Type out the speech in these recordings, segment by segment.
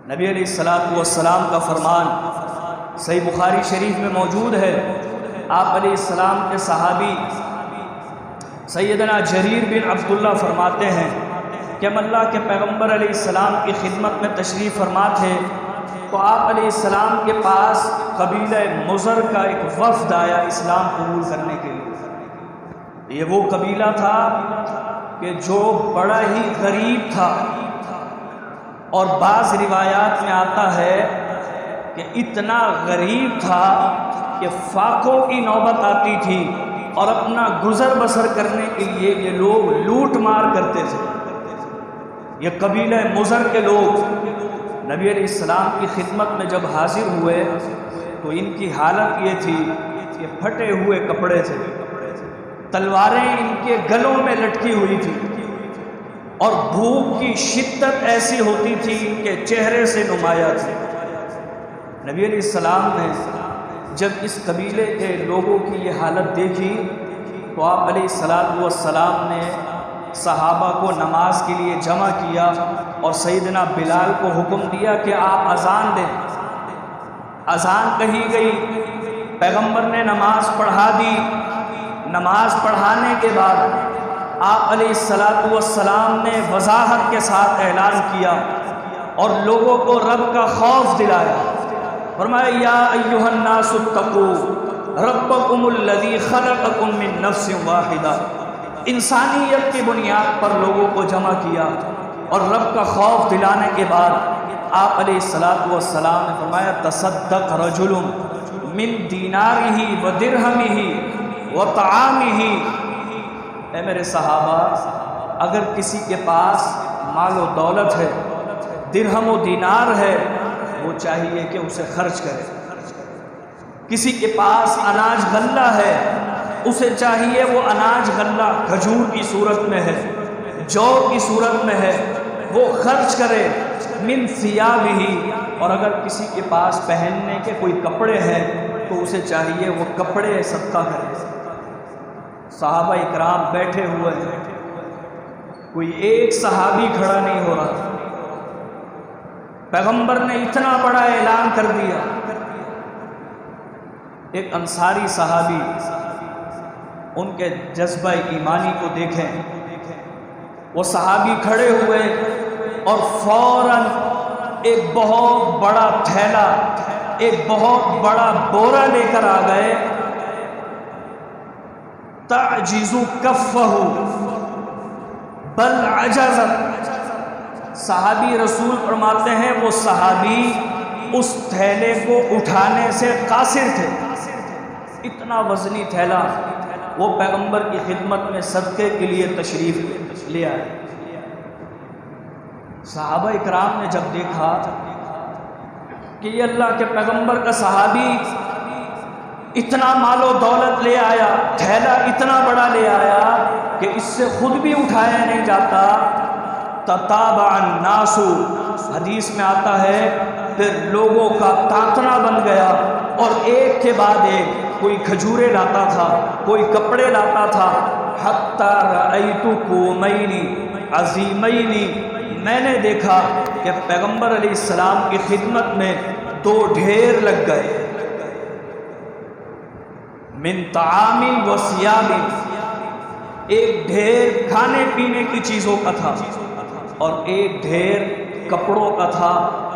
نبی علیہ الصلوۃ والسلام کا فرمان صحیح بخاری شریف میں موجود ہے۔ آپ علیہ السلام کے صحابی سیدنا جریر بن عبداللہ فرماتے ہیں کہ ہم اللہ کے پیغمبر علیہ السلام کی خدمت میں تشریف فرما تھے تو آپ علیہ السلام کے پاس قبیلہ مضر کا ایک وفد آیا اسلام قبول کرنے کے لیے۔ یہ وہ قبیلہ تھا کہ جو بڑا ہی غریب تھا، اور بعض روایات میں آتا ہے کہ اتنا غریب تھا کہ فاقوں کی نوبت آتی تھی اور اپنا گزر بسر کرنے کے لیے یہ لوگ لوٹ مار کرتے تھے۔ یہ قبیلہ مضر کے لوگ نبی علیہ السلام کی خدمت میں جب حاضر ہوئے تو ان کی حالت یہ تھی کہ پھٹے ہوئے کپڑے تھے، تلواریں ان کے گلوں میں لٹکی ہوئی تھی، اور بھوک کی شدت ایسی ہوتی تھی ان کے چہرے سے نمایاں تھی۔ نبی علیہ السلام نے جب اس قبیلے کے لوگوں کی یہ حالت دیکھی تو آپ علیہ السلام نے صحابہ کو نماز کے لیے جمع کیا اور سیدنا بلال کو حکم دیا کہ آپ اذان دیں۔ اذان کہی گئی، پیغمبر نے نماز پڑھا دی۔ نماز پڑھانے کے بعد آپ علیہ السلام نے وضاحت کے ساتھ اعلان کیا اور لوگوں کو رب کا خوف دلایا۔ فرمایا یا ایھا الناس اتقوا ربکم الذی خلقکم من نفس واحدہ۔ انسانیت کی بنیاد پر لوگوں کو جمع کیا اور رب کا خوف دلانے کے بعد آپ علیہ السلام نے فرمایا تصدق رجل من دینارہ و درہمہ و طعامہ۔ اے میرے صحابہ، اگر کسی کے پاس مال و دولت ہے، درہم و دینار ہے، وہ چاہیے کہ اسے خرچ کرے۔ کسی کے پاس اناج غلہ ہے، اسے چاہیے وہ اناج غلہ کھجور کی صورت میں ہے، جو کی صورت میں ہے، وہ خرچ کرے۔ من ثیابہ، اور اگر کسی کے پاس پہننے کے کوئی کپڑے ہیں تو اسے چاہیے وہ کپڑے صدقہ کرے۔ صحابہ اکرام بیٹھے ہوئے ہیں، کوئی ایک صحابی کھڑا نہیں ہو رہا۔ پیغمبر نے اتنا بڑا اعلان کر دیا۔ ایک انصاری صحابی، ان کے جذبہ ایمانی کو دیکھیں، وہ صحابی کھڑے ہوئے اور فوراً ایک بہت بڑا تھیلا، ایک بہت بڑا بورا لے کر آ گئے۔ تعجز کفہ بل عجزت۔ صحابی رسول فرماتے ہیں وہ صحابی اس تھیلے کو اٹھانے سے قاصر تھے۔ اتنا وزنی تھیلا وہ پیغمبر کی خدمت میں صدقے کے لیے تشریف لے آئے۔ صحابہ اکرام نے جب دیکھا کہ یہ اللہ کے پیغمبر کا صحابی اتنا مال و دولت لے آیا، تھیلا اتنا بڑا لے آیا کہ اس سے خود بھی اٹھایا نہیں جاتا، تتابع الناس، حدیث میں آتا ہے پھر لوگوں کا تانتنا بن گیا، اور ایک کے بعد ایک، کوئی کھجورے لاتا تھا، کوئی کپڑے لاتا تھا۔ حتی رأیت قومین عظیمین، میں نے دیکھا کہ پیغمبر علیہ السلام کی خدمت میں دو ڈھیر لگ گئے، من طعام و ثیاب، ایک ڈھیر کھانے پینے کی چیزوں کا تھا اور ایک ڈھیر کپڑوں کا تھا۔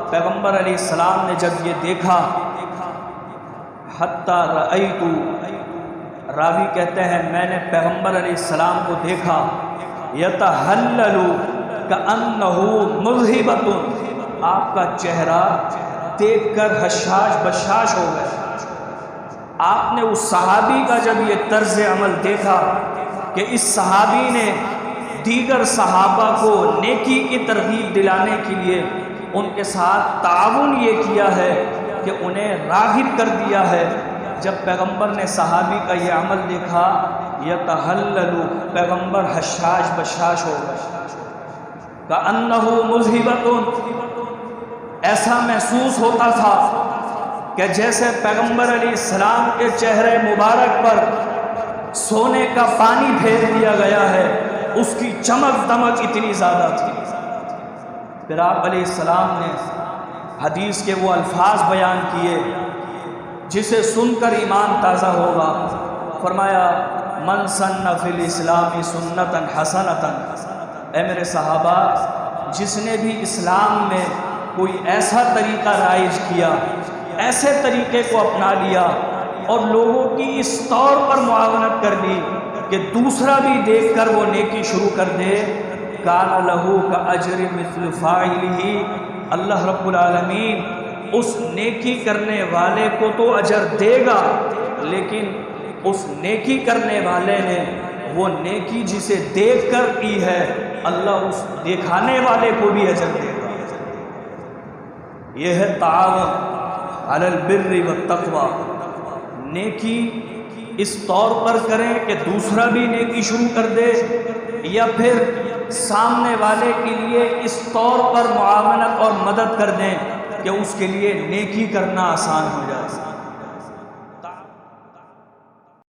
پیغمبر علیہ السلام نے جب یہ دیکھا، حتی رأیت، راوی کہتے ہیں میں نے پیغمبر علیہ السلام کو دیکھا، یتہلل کأنہ مذہبۃ، آپ کا چہرہ دیکھ کر حشاش بشاش ہو گیا۔ آپ نے اس صحابی کا جب یہ طرز عمل دیکھا کہ اس صحابی نے دیگر صحابہ کو نیکی کی ترغیب دلانے کے لیے ان کے ساتھ تعاون یہ کیا ہے کہ انہیں راغب کر دیا ہے، جب پیغمبر نے صحابی کا یہ عمل دیکھا، یتہلل، پیغمبر حشاش بشاش ہو گئے۔ کأنہ مذہبۃ، ایسا محسوس ہوتا تھا کہ جیسے پیغمبر علیہ السلام کے چہرے مبارک پر سونے کا پانی پھیر دیا گیا ہے، اس کی چمک دمک اتنی زیادہ تھی۔ پھر آپ علیہ السلام نے حدیث کے وہ الفاظ بیان کیے جسے سن کر ایمان تازہ ہوگا۔ فرمایا من سن فی الاسلام سنتا حسنتا، اے میرے صحابہ، جس نے بھی اسلام میں کوئی ایسا طریقہ رائج کیا، ایسے طریقے کو اپنا لیا اور لوگوں کی اس طور پر معاونت کر لی کہ دوسرا بھی دیکھ کر وہ نیکی شروع کر دے، کان لہو کا اجر مثل فاعلہ، اللہ رب العالمین اس نیکی کرنے والے کو تو اجر دے گا، لیکن اس نیکی کرنے والے نے وہ نیکی جسے دیکھ کر کی ہے، اللہ اس دکھانے والے کو بھی اجر دے گا۔ یہ ہے تعاون علی البر والتقوی، نیکی اس طور پر کریں کہ دوسرا بھی نیکی شروع کر دے، یا پھر سامنے والے کے لیے اس طور پر معاونت اور مدد کر دیں کہ اس کے لیے نیکی کرنا آسان ہو جائے۔